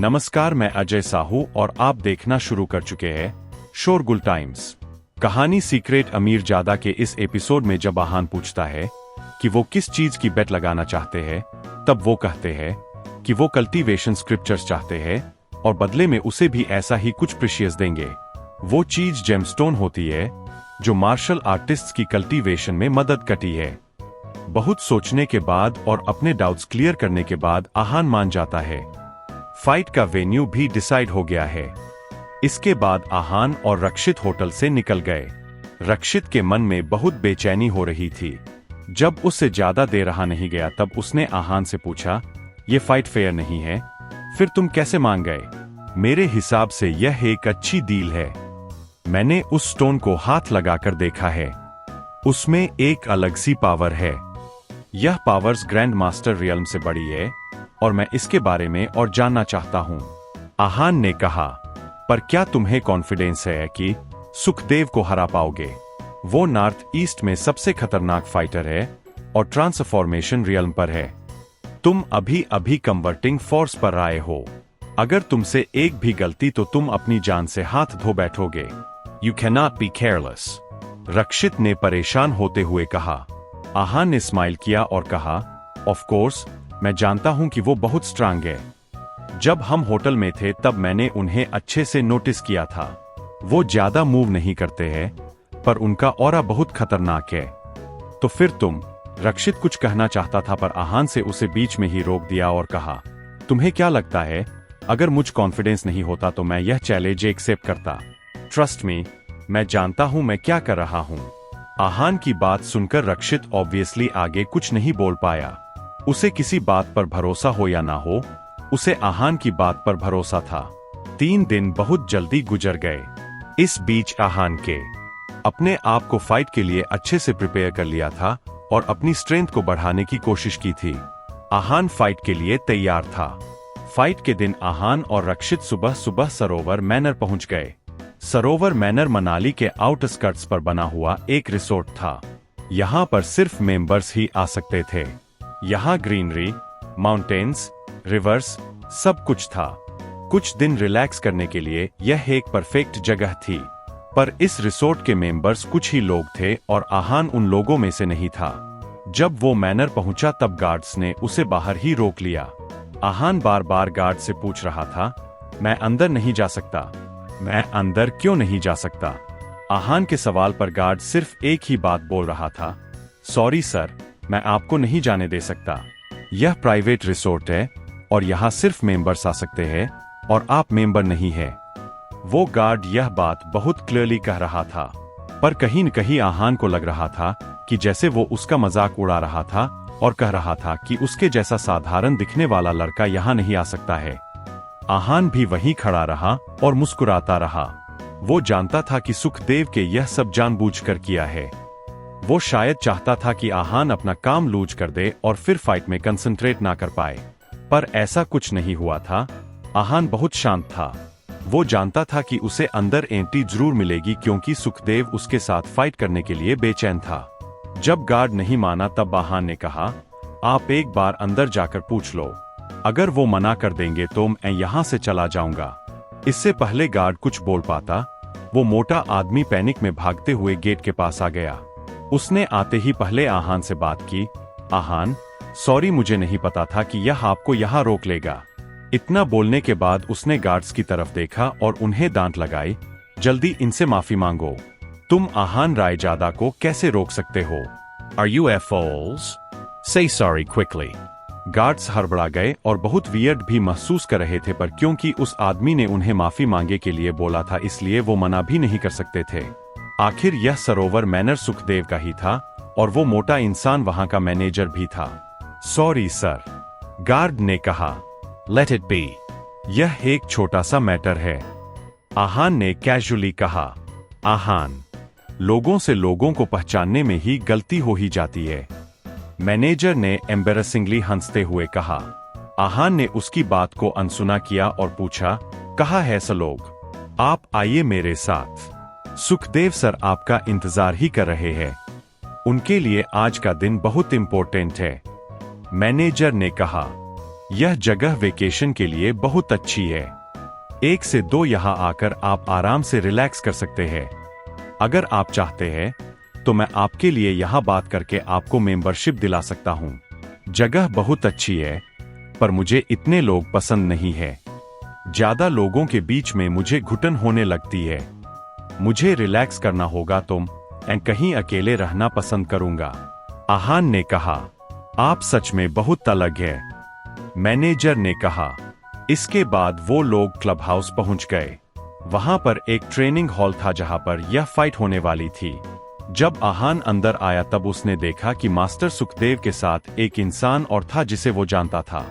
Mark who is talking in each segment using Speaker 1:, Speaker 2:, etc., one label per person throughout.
Speaker 1: नमस्कार, मैं अजय साहू और आप देखना शुरू कर चुके हैं शोरगुल टाइम्स। कहानी सीक्रेट अमीरजादा के इस एपिसोड में जब आहान पूछता है कि वो किस चीज की बेट लगाना चाहते हैं, तब वो कहते हैं कि वो कल्टीवेशन स्क्रिप्चर्स चाहते हैं और बदले में उसे भी ऐसा ही कुछ प्रीशियस देंगे। वो चीज जेमस्टोन होती है जो मार्शल आर्टिस्ट्स की कल्टीवेशन में मदद करती है। बहुत सोचने के बाद और अपने डाउट्स क्लियर करने के बाद आहान मान जाता है। फाइट का वेन्यू भी डिसाइड हो गया है। इसके बाद आहान और रक्षित होटल से निकल गए। रक्षित के मन में बहुत बेचैनी हो रही थी। जब उससे ज्यादा देर रहा नहीं गया तब उसने आहान से पूछा, ये फाइट फेयर नहीं है, फिर तुम कैसे मान गए? मेरे हिसाब से यह एक अच्छी डील है। मैंने उस स्टोन को हाथ लगाकर देखा है। उसमें एक अलग सी पावर है। यह पावर्स ग्रैंड मास्टर रियल्म से बड़ी है और मैं इसके बारे में और जानना चाहता हूं। आहान ने कहा, पर क्या तुम्हें कॉन्फिडेंस है कि सुखदेव को हरा पाओगे? वो नॉर्थ ईस्ट में सबसे खतरनाक फाइटर है और ट्रांसफॉर्मेशन रियल्म पर है। तुम अभी अभी कन्वर्टिंग फोर्स पर आए हो। अगर तुमसे एक भी गलती तो तुम अपनी जान से हाथ धो बैठोगे। You cannot be careless. Rakshit ने परेशान होते हुए कहा। आहान ने स्माइल किया और कहा, ऑफ कोर्स, मैं जानता हूं कि वो बहुत स्ट्रांग है। जब हम होटल में थे तब मैंने उन्हें अच्छे से नोटिस किया था। वो ज्यादा मूव नहीं करते हैं, पर उनका ऑरा बहुत खतरनाक है। तो फिर तुम? रक्षित कुछ कहना चाहता था पर आहान से उसे बीच में ही रोक दिया और कहा, तुम्हें क्या लगता है, अगर मुझ कॉन्फिडेंस नहीं होता तो मैं यह चैलेंज एक्सेप्ट करता? ट्रस्ट मी, मैं जानता हूं मैं क्या कर रहा हूं। आहान की बात सुनकर रक्षित ऑब्वियसली आगे कुछ नहीं बोल पाया। उसे किसी बात पर भरोसा हो या ना हो, उसे आहान की बात पर भरोसा था। 3 दिन बहुत जल्दी गुजर गए। इस बीच आहान के अपने आप को फाइट के लिए अच्छे से प्रिपेयर कर लिया था और अपनी स्ट्रेंथ को बढ़ाने की कोशिश की थी। आहान फाइट के लिए तैयार था। फाइट के दिन आहान और रक्षित सुबह सुबह सरोवर मैनर पहुंच गए। सरोवर मैनर मनाली के आउटस्कर्ट्स पर बना हुआ एक रिसोर्ट था। यहाँ पर सिर्फ मेंबर्स ही आ सकते थे। यहाँ ग्रीनरी, माउंटेन्स, रिवर्स, सब कुछ था। कुछ दिन रिलैक्स करने के लिए यह एक परफेक्ट जगह थी। पर इस रिसोर्ट के मेंबर्स कुछ ही लोग थे और आहान उन लोगों में से नहीं था। जब वो मैनर पहुंचा तब गार्ड्स ने उसे बाहर ही रोक लिया। आहान बार बार गार्ड से पूछ रहा था, मैं अंदर नहीं जा सकता, मैं अंदर क्यों नहीं जा सकता? आहान के सवाल पर गार्ड सिर्फ एक ही बात बोल रहा था, सॉरी सर, मैं आपको नहीं जाने दे सकता। यह प्राइवेट रिसोर्ट है और यहाँ सिर्फ मेंबर्स आ सकते हैं और आप मेंबर नहीं है। वो गार्ड यह बात बहुत क्लियरली कह रहा था, पर कहीं न कहीं आहान को लग रहा था कि जैसे वो उसका मजाक उड़ा रहा था और कह रहा था कि उसके जैसा साधारण दिखने वाला लड़का यहाँ नहीं आ सकता है। आहान भी वहीं खड़ा रहा और मुस्कुराता रहा। वो जानता था कि सुखदेव के यह सब जानबूझकर किया है। वो शायद चाहता था कि आहान अपना काम लूज कर दे और फिर फाइट में कंसंट्रेट ना कर पाए, पर ऐसा कुछ नहीं हुआ था। आहान बहुत शांत था। वो जानता था कि उसे अंदर एंट्री जरूर मिलेगी क्योंकि सुखदेव उसके साथ फाइट करने के लिए बेचैन था। जब गार्ड नहीं माना तब आहान ने कहा, आप एक बार अंदर जाकर पूछ लो, अगर वो मना कर देंगे तो मैं यहाँ से चला जाऊंगा। इससे पहले गार्ड कुछ बोल पाता, वो मोटा आदमी पैनिक में भागते हुए गेट के पास आ गया। उसने आते ही पहले आहान से बात की, आहान, सॉरी, मुझे नहीं पता था कि यह आपको यहाँ रोक लेगा। इतना बोलने के बाद उसने गार्ड्स की तरफ देखा और उन्हें डांट लगाई, जल्दी इनसे माफी मांगो। तुम आहान रायजादा को कैसे रोक सकते हो? Are you fools? Say sorry quickly. Guards हड़बड़ा गए और बहुत वियर्ड भी महसूस कर रहे थे, पर क्योंकि उस आदमी ने उन्हें माफी मांगे के लिए बोला था इसलिए वो मना भी नहीं कर सकते थे। आखिर यह सरोवर मैनर सुखदेव का ही था और वो मोटा इंसान वहां का मैनेजर भी था। सॉरी सर, गार्ड ने कहा, लेट इट बी, यह एक छोटा सा मैटर है। आहान ने कैजुअली कहा। आहान, लोगों से लोगों को पहचानने में ही गलती हो ही जाती है, मैनेजर ने एम्बेरसिंगली हंसते हुए कहा। आहान ने उसकी बात को अनसुना किया और पूछा, कहाँ है सब लोग? आप आइए मेरे साथ। सुखदेव सर आपका इंतजार ही कर रहे हैं। उनके लिए आज का दिन बहुत इंपॉर्टेंट है, मैनेजर ने कहा। यह जगह वेकेशन के लिए बहुत अच्छी है। 1 से 2 यहाँ आकर आप आराम से रिलैक्स कर सकते हैं। अगर आप चाहते हैं तो मैं आपके लिए यहाँ बात करके आपको मेंबरशिप दिला सकता हूँ। जगह बहुत अच्छी है, पर मुझे इतने लोग पसंद नहीं है। ज्यादा लोगों के बीच में मुझे घुटन होने लगती है। मुझे रिलैक्स करना होगा तो मैं कहीं अकेले रहना पसंद करूंगा। आहान ने कहा, आप सच में बहुत अलग है, मैनेजर ने कहा। इसके बाद वो लोग क्लब हाउस पहुंच गए। वहां पर एक ट्रेनिंग हॉल था जहां पर यह फाइट होने वाली थी। जब आहान अंदर आया तब उसने देखा कि मास्टर सुखदेव के साथ एक इंसान और था जिसे वो जानता था।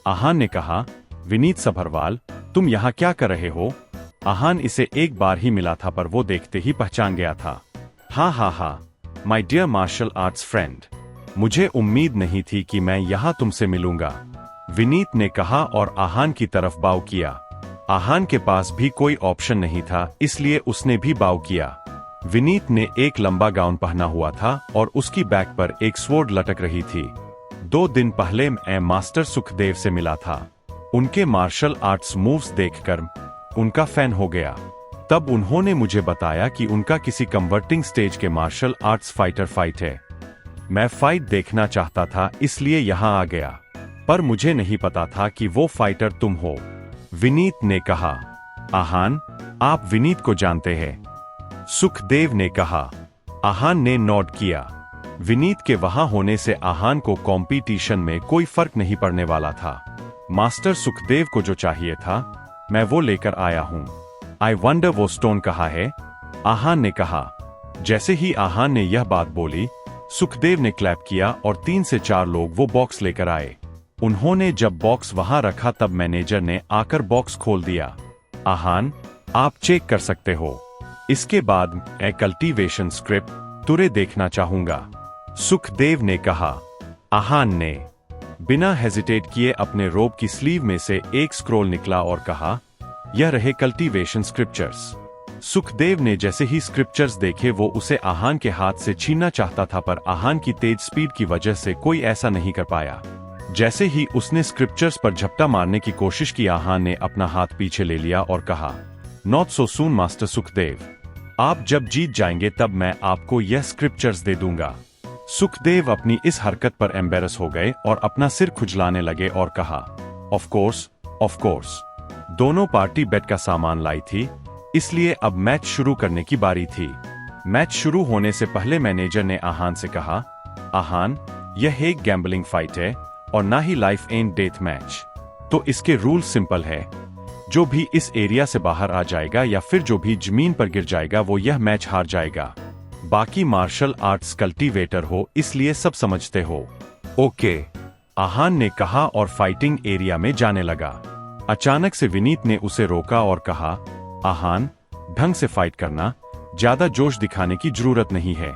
Speaker 1: आहान ने कहा, विनीत सभरवाल, तुम यहाँ क्या कर रहे हो? आहान इसे एक बार ही मिला था पर वो देखते ही पहचान गया था। हाँ, my dear martial arts friend, मुझे उम्मीद नहीं थी कि मैं यहाँ तुमसे मिलूंगा, विनीत ने कहा और आहान की तरफ बाव किया। आहान के पास भी कोई ऑप्शन नहीं था, इसलिए उसने भी बाव किया। विनीत ने एक लंबा गाउन पहना हुआ था और उसकी बैक पर एक स्वॉर्ड लटक रही थी। 2 दिन पहले मैं मास्टर सुखदेव से मिला था। उनके मार्शल आर्ट्स मूव्स देखकर उनका फैन हो गया। तब उन्होंने मुझे बताया कि उनका किसी कन्वर्टिंग स्टेज के मार्शल आर्ट्स फाइटर फाइट है। मैं फाइट देखना चाहता था, इसलिए यहाँ आ गया, पर मुझे नहीं पता था कि वो फाइटर तुम हो, विनीत ने कहा। आहान, आप विनीत को जानते हैं? सुखदेव ने कहा। आहान ने नोट किया। विनीत के वहां होने से आहान को कॉम्पिटिशन में कोई फर्क नहीं पड़ने वाला था। मास्टर सुखदेव को जो चाहिए था मैं वो लेकर आया हूं। आई वंडर वो स्टोन कहाँ है? आहान ने कहा। जैसे ही आहान ने यह बात बोली, सुखदेव ने क्लैप किया और 3 से 4 लोग वो बॉक्स लेकर आए। उन्होंने जब बॉक्स वहां रखा तब मैनेजर ने आकर बॉक्स खोल दिया। आहान, आप चेक कर सकते हो। इसके बाद मैं कल्टीवेशन स्क्रिप्ट तुरे देखना चाहूंगा, सुखदेव ने कहा। आहान ने बिना हेजिटेट किए अपने रोब की स्लीव में से एक स्क्रोल निकला और कहा, यह रहे कल्टीवेशन स्क्रिप्चर्स। सुखदेव ने जैसे ही स्क्रिप्चर्स देखे वो उसे आहान के हाथ से छीनना चाहता था, पर आहान की तेज स्पीड की वजह से कोई ऐसा नहीं कर पाया। जैसे ही उसने स्क्रिप्चर्स पर झपटा मारने की कोशिश की, आहान ने अपना हाथ पीछे ले लिया और कहा, not so soon master Sukhdev, आप जब जीत जाएंगे तब मैं आपको यह स्क्रिप्चर्स दे दूंगा। सुखदेव अपनी इस हरकत पर एम्बेरस हो गए और अपना सिर खुजलाने लगे और कहा, ऑफ कोर्स। दोनों पार्टी बेट का सामान लाई थी, इसलिए अब मैच शुरू करने की बारी थी। मैच शुरू होने से पहले मैनेजर ने आहान से कहा, आहान, यह एक गैम्बलिंग फाइट है और ना ही लाइफ एंड डेथ मैच, तो इसके रूल सिंपल है। जो भी इस एरिया से बाहर आ जाएगा या फिर जो भी जमीन पर गिर जाएगा वो यह मैच हार जाएगा। बाकी मार्शल आर्ट्स कल्टीवेटर हो, इसलिए सब समझते हो। ओके, आहान ने कहा और फाइटिंग एरिया में जाने लगा। अचानक से विनीत ने उसे रोका और कहा, आहान, ढंग से फाइट करना, ज्यादा जोश दिखाने की जरूरत नहीं है।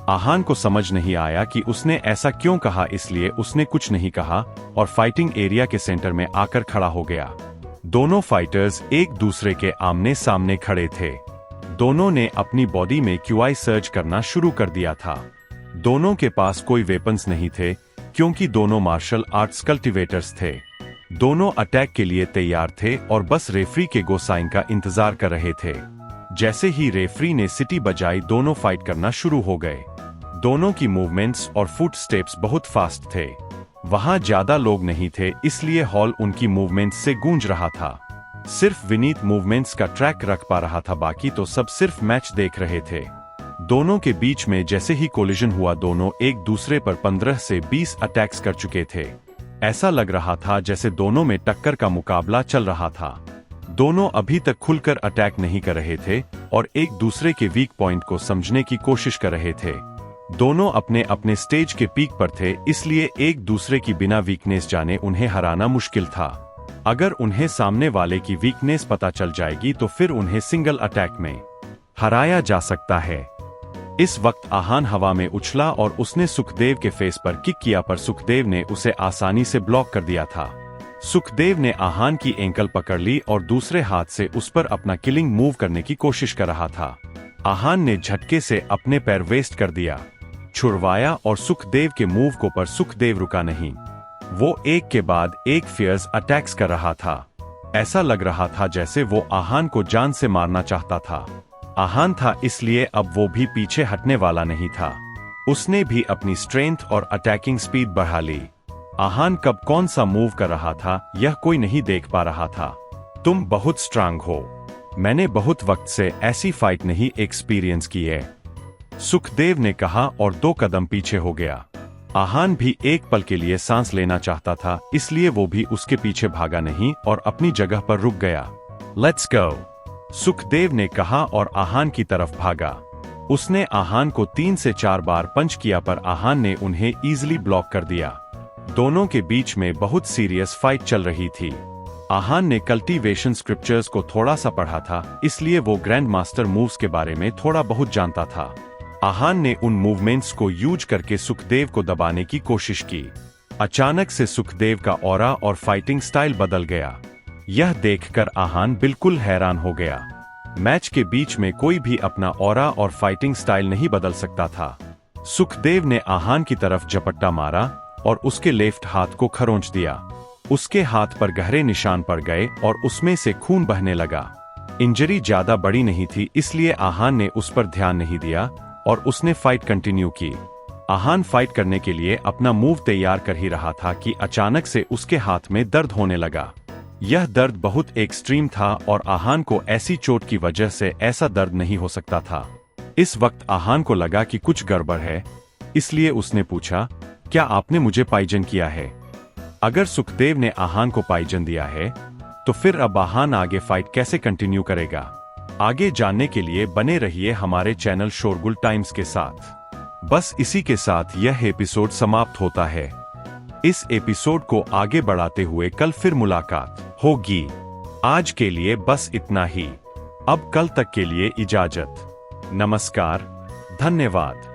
Speaker 1: आहान को समझ नहीं आया कि उसने ऐसा क्यों कहा, इसलिए उसने कुछ नहीं कहा और फाइटिंग एरिया के सेंटर में आकर खड़ा हो गया। दोनों फाइटर्स एक दूसरे के आमने सामने खड़े थे। दोनों ने अपनी बॉडी में क्यूआई सर्ज करना शुरू कर दिया था। दोनों के पास कोई वेपन्स नहीं थे क्योंकि दोनों मार्शल आर्ट्स कल्टीवेटर्स थे। दोनों अटैक के लिए तैयार थे और बस रेफरी के गो साइन का इंतजार कर रहे थे। जैसे ही रेफरी ने सिटी बजाई, दोनों फाइट करना शुरू हो गए। दोनों की मूवमेंट्स और फुट स्टेप्स बहुत फास्ट थे। वहां ज्यादा लोग नहीं थे, इसलिए हॉल उनकी मूवमेंट्स से गूंज रहा था। सिर्फ विनीत मूवमेंट्स का ट्रैक रख पा रहा था, बाकी तो सब सिर्फ मैच देख रहे थे। दोनों के बीच में जैसे ही कोलिजन हुआ, दोनों एक दूसरे पर 15 से 20 अटैक्स कर चुके थे। ऐसा लग रहा था जैसे दोनों में टक्कर का मुकाबला चल रहा था। दोनों अभी तक खुलकर अटैक नहीं कर रहे थे और एक दूसरे के वीक पॉइंट को समझने की कोशिश कर रहे थे। दोनों अपने अपने स्टेज के पीक पर थे, इसलिए एक दूसरे की बिना वीकनेस जाने उन्हें हराना मुश्किल था। अगर उन्हें सामने वाले की वीकनेस पता चल जाएगी तो फिर उन्हें सिंगल अटैक में हराया जा सकता है। इस वक्त आहान हवा में उछला और उसने सुखदेव के फेस पर किक किया, पर सुखदेव ने उसे आसानी से ब्लॉक कर दिया था। सुखदेव ने आहान की एंकल पकड़ ली और दूसरे हाथ से उस पर अपना किलिंग मूव करने की कोशिश कर रहा था। आहान ने झटके से अपने पैर वेस्ट कर दिया, छुड़वाया और सुखदेव के मूव को, पर सुखदेव रुका नहीं। वो एक के बाद एक फियर्स अटैक्स कर रहा था। ऐसा लग रहा था जैसे वो आहान को जान से मारना चाहता था। आहान था इसलिए अब वो भी पीछे हटने वाला नहीं था। उसने भी अपनी स्ट्रेंथ और अटैकिंग स्पीड बढ़ा ली। आहान कब कौन सा मूव कर रहा था यह कोई नहीं देख पा रहा था। तुम बहुत स्ट्रांग हो, मैंने बहुत वक्त से ऐसी फाइट नहीं एक्सपीरियंस की है, सुखदेव ने कहा और 2 कदम पीछे हो गया। आहान भी एक पल के लिए सांस लेना चाहता था, इसलिए वो भी उसके पीछे भागा नहीं और अपनी जगह पर रुक गया। लेट्स गो, सुखदेव ने कहा और आहान की तरफ भागा। उसने आहान को 3 से 4 बार पंच किया पर आहान ने उन्हें इजीली ब्लॉक कर दिया। दोनों के बीच में बहुत सीरियस फाइट चल रही थी। आहान ने कल्टीवेशन स्क्रिप्चर्स को थोड़ा सा पढ़ा था, इसलिए वो ग्रैंड मास्टर मूव्स के बारे में थोड़ा बहुत जानता था। आहान ने उन मूवमेंट्स को यूज करके सुखदेव को दबाने की कोशिश की। अचानक से सुखदेव का ऑरा और फाइटिंग स्टाइल बदल गया। यह देखकर आहान बिल्कुल हैरान हो गया। मैच के बीच में कोई भी अपना ऑरा और फाइटिंग स्टाइल नहीं बदल सकता था। सुखदेव ने आहान की तरफ झपट्टा मारा और उसके लेफ्ट हाथ को खरोंच दिया। उसके हाथ पर गहरे निशान पड़ गए और उसमें से खून बहने लगा। इंजरी ज्यादा बड़ी नहीं थी, इसलिए आहान ने उस पर ध्यान नहीं दिया और उसने फाइट कंटिन्यू की। आहान फाइट करने के लिए अपना मूव तैयार कर ही रहा था कि अचानक से उसके हाथ में दर्द होने लगा। यह दर्द बहुत एक्सट्रीम था और आहान को ऐसी चोट की वजह से ऐसा दर्द नहीं हो सकता था। इस वक्त आहान को लगा कि कुछ गड़बड़ है, इसलिए उसने पूछा, क्या आपने मुझे पाइजन किया है? अगर सुखदेव ने आहान को पाइजन दिया है, तो फिर अब आहान आगे फाइट कैसे कंटिन्यू करेगा? आगे जानने के लिए बने रहिए हमारे चैनल शोरगुल टाइम्स के साथ। बस इसी के साथ यह एपिसोड समाप्त होता है। इस एपिसोड को आगे बढ़ाते हुए कल फिर मुलाकात होगी। आज के लिए बस इतना ही। अब कल तक के लिए इजाजत। नमस्कार, धन्यवाद।